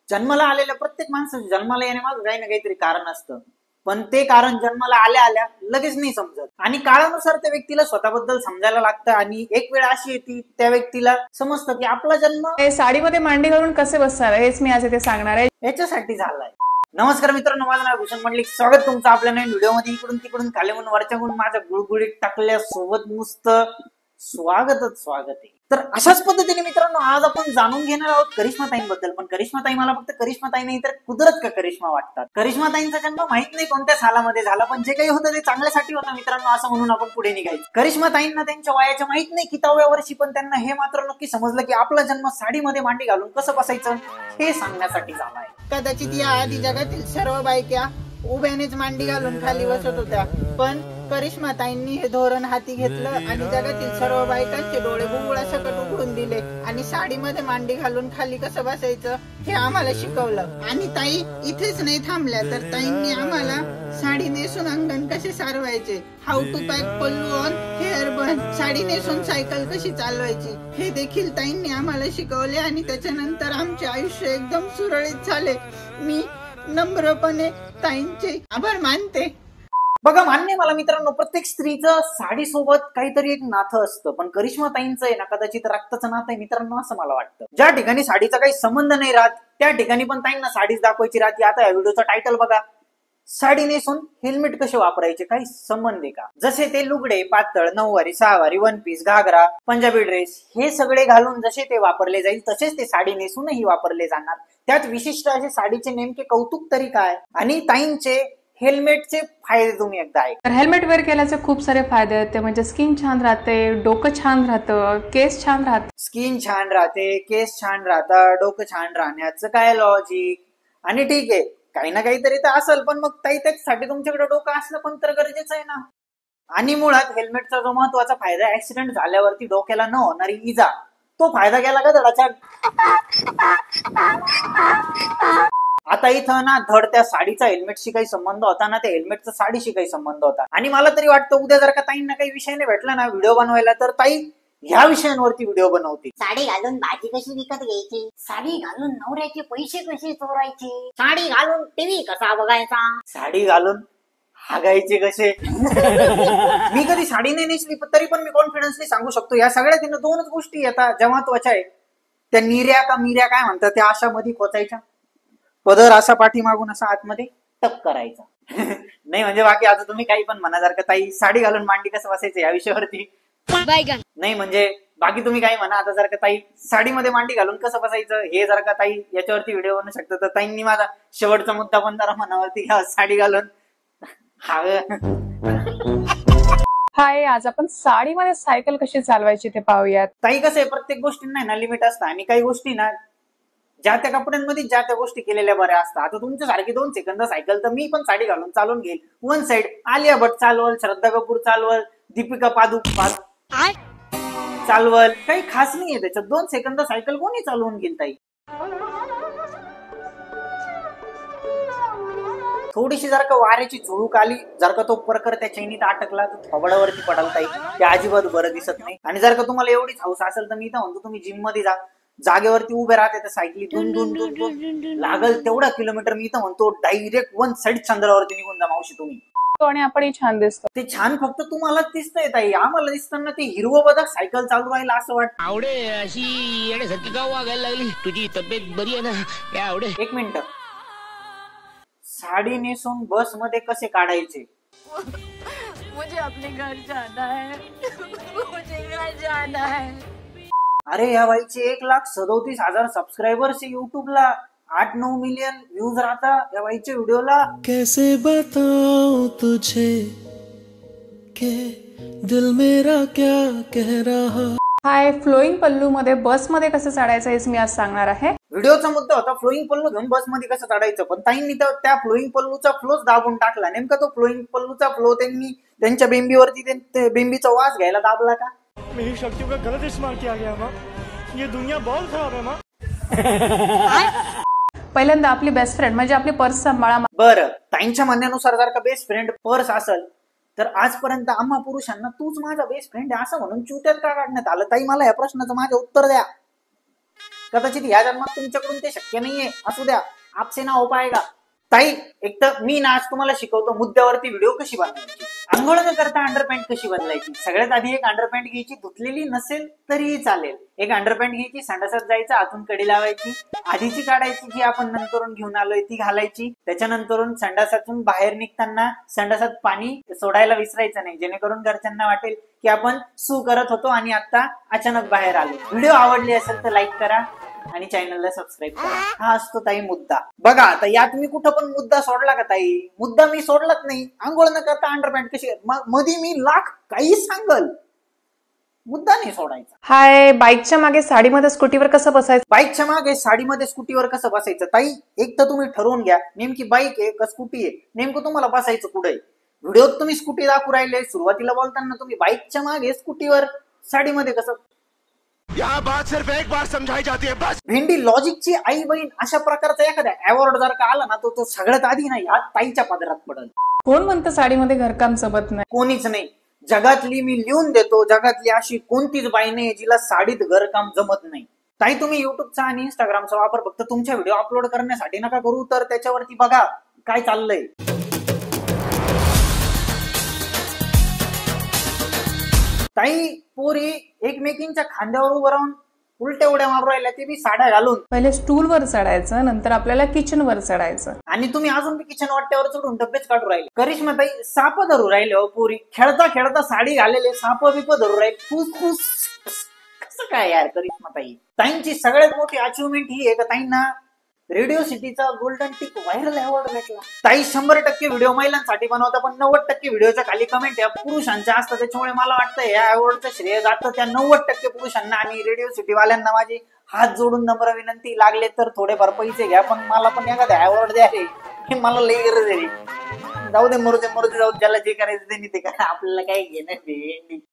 जन्माला आलेल्या प्रत्येक माणसाचं जन्माला येण्यामागं काही ना काहीतरी कारण असतं, पण ते कारण जन्माला आल्या आल्या लगेच नाही समजत आणि काळानुसार त्या व्यक्तीला स्वतःबद्दल समजायला लागतं आणि एक वेळ अशी येते त्या व्यक्तीला समजतं की आपला जन्म साडीमध्ये मांडी घालून कसे बसणार हेच मी आज इथे सांगणार आहे, याच्यासाठी झालाय. नमस्कार मित्रांनो, माझं नाव भूषण मंडलिक. स्वागत तुमचं आपल्या नवीन व्हिडिओमध्ये. इकडून तिकडून खालीहून वरच्याकडून माझ्या गुळगुळीत टाकल्यासोबत नुसतं स्वागतच स्वागत आहे. तर अशाच पद्धतीने मित्रांनो आज आपण जाणून घेणार आहोत करिश्माताईंबद्दल. पण करिश्माताई मला फक्त करिश्माताई नाही तर कुदरत का करिश्मा वाटतात. करिश्माताईंचा जन्म माहित नाही कोणत्या सालामध्ये झाला, पण जे काही होतं ते चांगल्यासाठी होतं मित्रांनो, असं म्हणून आपण पुढे निघायचं. करिश्माताईंना त्यांच्या वयाच्या माहित नाही किताव्या वर्षी, पण त्यांना हे मात्र नक्की समजलं की आपला जन्म साडीमध्ये मांडी घालून कसं बसायचं हे सांगण्यासाठी झालाय. कदाचित या आधी जगातील सर्व बायका उभ्यानेच मांडी घालून खाली बसत होत्या, पण करिश्माताईंनी हे धोरण हाती घेतलं आणि जगातील सर्व बायकांचे डोळे बुबुळासकट उघडून दिले आणि साडीमध्ये मांडी घालून खाली कसं बसायचं हे आम्हाला शिकवलं. आणि ताई इथेच नाही थांबल्या, तर ताईंनी आम्हाला साडी नेसून अंगण कसे सारवायचे, how to pack pallu on hair bun, sari नेसून सायकल कशी चालवायची हे देखील ताईंनी आम्हाला शिकवले. आणि त्याच्यानंतर आमचे आयुष्य एकदम सुरळीत झाले. मी नम्रपणे ताईंचे आभार मानते. बघा, मान्य मला मित्रांनो, प्रत्येक स्त्रीचं साडी सोबत काहीतरी एक नातं असतं, पण करिश्माताईंचं आहे ना कदाचित रक्ताचं नातं आहे मित्रांनो, असं मला वाटतं. ज्या ठिकाणी साडीचा काही संबंध नाही राहत त्या ठिकाणी पण ताईंना साडीच दाखवायची राहते. आता या व्हिडिओचा टायटल बघा, साडी नेसून हेल्मेट कसे वापरायचे, काही संबंध आहे का? जसे ते लुगडे, पातळ, नऊवारी, सहावारी, वन पीस, घागरा, पंजाबी ड्रेस हे सगळे घालून जसे ते वापरले जाईल तसेच ते साडी नेसूनही वापरले जाणार. त्यात विशिष्ट असे साडीचे नेमके कौतुक तरी काय आणि ताईंचे हेल्मेटचे फायदे तुम्ही एकदा ऐका. तर हेल्मेट वेअर केल्याचे खूप सारे फायदे आहेत. ते म्हणजे स्किन छान राहते, डोकं छान राहतं, केस छान राहतं. स्किन छान राहते, केस छान राहतात, डोकं छान राहण्याचं काय लॉजिक? आणि ठीक आहे, काही ना काहीतरी तर असेल, पण मग ताई त्याच्यासाठी तुमच्याकडे डोकं असणं पण तर गरजेचं आहे ना. आणि मुळात हेल्मेटचा जो महत्वाचा फायदा, ऍक्सिडेंट झाल्यावरती डोक्याला न होणारी इजा, तो फायदा गेला का धडाच्या. आता इथं ना धड त्या साडीचा हेल्मेटशी काही संबंध होता ना त्या हेल्मेटचा साडीशी काही संबंध होता. आणि मला तरी वाटतं उद्या जर का ताईंना काही विषय नाही भेटला ना व्हिडिओ बनवायला, तर ताई ह्या विषयांवरती व्हिडिओ बनवते. साडी घालून भाजी कशी विकत घ्यायची, साडी घालून नवऱ्याचे पैसे कसे चोरायचे, साडी घालून टीव्ही कसा बघायचा, साडी घालून हागायचे कसे. मी कधी साडी नाही नेसली, तरी पण मी कॉन्फिडन्सली सांगू शकतो या सगळ्यात दोनच गोष्टी येतात ज्या महत्वाच्या आहेत. त्या निर्या का मिऱ्या काय म्हणतात त्या अशा मध्ये खोचायच्या, पदर असा पाठीमागून असा आतमध्ये टक करायचा. नाही म्हणजे बाकी आता तुम्ही काही पण म्हणा, जर का ताई साडी घालून मांडी कसं बसायचं या विषयावरती नाही म्हणजे बाकी तुम्ही काही म्हणा. आता जर का ताई साडीमध्ये मांडी घालून कसं बसायचं हे जर का ताई याच्यावरती व्हिडिओ बनवू शकतं, तर ताईंनी माझा शेवटचा मुद्दा पण जरा मनावरती घ्या, साडी घालून हाय, आज आपण साडीमध्ये सायकल कशी चालवायची ते पाहूयात. ताई कसं आहे, प्रत्येक गोष्टींना ना लिमिट असतं आणि काही गोष्टी ना ज्या त्या कपड्यांमध्ये ज्या त्या गोष्टी केलेल्या बऱ्या असतात. आता तुमच्यासारखी 2 सेकंद सायकल तर मी पण साडी घालून चालवून घेईल. वन साइड आलिया भट्ट चालवल, श्रद्धा कपूर चालवल, दीपिका पादुकोण चालवल, काही खास नाहीये त्याच्यात. 2 सेकंद सायकल कोणी चालवून घेईल ताई. थोडीशी जर का वाऱ्याची झुळूक आली, जर का तो प्रकार त्या चैनीत अटकला तर थोबडावरती पडाल ताई, ते अजिबात बरं दिसत नाही. आणि जर का तुम्हाला एवढीच हौस असेल तर मी तर म्हणतो तुम्ही जिम मध्ये जा, जागेवरती उभे राहते त्या सायकली दोन दोन दोन दोन लागल तेवढा किलोमीटर मी तर म्हणतो डायरेक्ट वन साइड चंद्रावरती निघून जा मावशी तुम्ही. आणि आपणही छान दिसतो. ते छान फक्त तुम्हाला दिसतंय ताई, आम्हाला दिसताना ते हिरवं बघा सायकल चालू राहिला असं वाटतं. आवडे अशी येण्यासारखी का वागायला लागली, तुझी तब्येत बरी आहे ना काय आवडे. एक मिनिट, साडी नेसून बस मध्ये कसे काढायचे. मुझे अपने घर जाना है, मुझे घर जाना है. अरे या बाईचे 1,37,000 सबस्क्रायबर्स युट्यूबला, 8-9 मिलियन व्ह्यूज राहता या बाईच्या व्हिडिओला. कैसे बताऊं तुझे के दिल मेरा क्या कह रहा. हाय, फ्लोईंग पल्लू मध्ये बस मध्ये कसं चढायचं हेच मी आज सांगणार आहे. व्हिडिओचा मुद्दा होता फ्लोईंग पल्लू घेऊन बस मध्ये कसं चढायचं, पण ताईंनी त्या फ्लोईंग पल्लूचा फ्लोच दाबून टाकला. नेमका तो फ्लोईंग पल्लूचा फ्लो त्यांनी त्यांच्या बेंबीवरती बेंबीचा वास घ्यायला दाबला का. मेरी शक्तियों का गलत इस्तेमाल किया गया माँ, ये दुनिया बहुत खराब है माँ. पहिल्यांदा आपली बेस्ट फ्रेंड म्हणजे आपली पर्स सांभाळा. बरं, ताईंच्या म्हणण्यानुसार जर का बेस्ट फ्रेंड पर्स असेल तर आजपर्यंत आम्हा पुरुषांना तूच माझा बेस्ट फ्रेंड आहे असं म्हणून चुत्यात का काढण्यात आलं. ताई मला या प्रश्नाचं माझं उत्तर द्या. कदाचित ह्या जन्मात तुमच्याकडून ते शक्य नाहीये, असू द्या, आपसे ना हो पाएगा. ताई, एक तर मी ना आज तुम्हाला शिकवतो मुद्द्यावरती व्हिडिओ कशी बनवायची. आंघोळ न करता अंडरपॅन्ट कशी बदलायची. सगळ्यात आधी एक अंडरपॅन्ट घ्यायची, धुतलेली नसेल तरीही चालेल. एक अंडरपॅन्ट घ्यायची, संडासात जायचं, आतून कडी लावायची, आधीची काढायची जी आपण नंतरून घेऊन आलोय ती घालायची. त्याच्यानंतरून संडासातून बाहेर निघताना संडासात पाणी सोडायला विसरायचं नाही, जेणेकरून घरच्यांना वाटेल की आपण सू करत होतो आणि आता अचानक बाहेर आलो. व्हिडिओ आवडली असेल तर लाईक करा आणि चॅनलला सबस्क्राईब करा. हा असतो ताई मुद्दा. बघा आता यात मी कुठं पण मुद्दा सोडला का ताई? मुद्दा मी सोडलाच नाही. आंघोळ न करता अंडरपॅन्ट कशी, मध्ये मी लाख काही सांगल, मुद्दा नाही सोडायचा. हाय, बाईकच्या मागे साडीमध्ये स्कूटीवर कसं बसायचं? बाईकच्या मागे साडीमध्ये स्कूटीवर कसं बसायचं? ताई, एक तर तुम्ही ठरवून घ्या नेमकी बाईक आहे का स्कूटी आहे, नेमकं तुम्हाला बसायचं कुठे. व्हिडिओत तुम्ही स्कूटी दाखवू राहिले, सुरुवातीला बोलताना तुम्ही बाईकच्या मागे स्कूटीवर साडीमध्ये कसं. यह बात सिर्फ एक बार समझाई जाती है बस. भेंडी लॉजिकची आई बहीण अशा प्रकारचा एखादा अवॉर्ड जर का आला ना, तो सगळ्यात आधी नाही या ताईच्या पदरात पडल. कोण म्हणतं साडीमध्ये घरकाम जमत नाही? कोणीच नाही. जगातली मी लिहून देतो, जगातली अशी कोणतीच बाई नाही जिला साडीत घरकाम जमत नाही. ताई, तुम्ही युट्यूबचा आणि इंस्टाग्रामचा वापर फक्त तुमच्या व्हिडिओ अपलोड करण्यासाठी नका करू, तर त्याच्यावरती बघा काय चाललंय. ताई, पोरी एकमेकींच्या खांद्यावर उभं राहून उलट्या उड्या मारू राहिल्या, ते बी साड्या घालून. पहिले स्टूलवर चढायचं, नंतर आपल्याला किचनवर चढायचं. आणि तुम्ही अजून बी किचन वाट्यावर चढून डब्बेच काढू राहिले. करिश्मा ताई, साप धरू राहिले हो पोरी. खेळता खेळता साडी घालेले साप बिप धरू राहिले. फुस कसं काय यार करिश्मा ताई? ताईंची सगळ्यात मोठी अचिव्हमेंट ही आहे का ताईंना रेडिओ सिटीचा गोल्डन टिक व्हायरल अवॉर्ड भेटला. ताई 100% व्हिडिओ महिलांसाठी बनवता, पण 90% व्हिडिओच्या खाली कमेंट या पुरुषांच्या असतात. त्याच्यामुळे मला वाटतं या अवॉर्डचं श्रेय जातं त्या 90% पुरुषांना. आणि रेडिओ सिटी वाल्यांना माझी हात जोडून नम्र विनंती, लागले तर थोडेफार पैसे घ्या, पण मला पण एखादा अवॉर्ड द्या रे, हे मला लई गरज आहे. जाऊ दे, मरू दे, जाऊ, ज्याला जे करायचं त्यांनी ते करा, आपल्याला काय घेणं.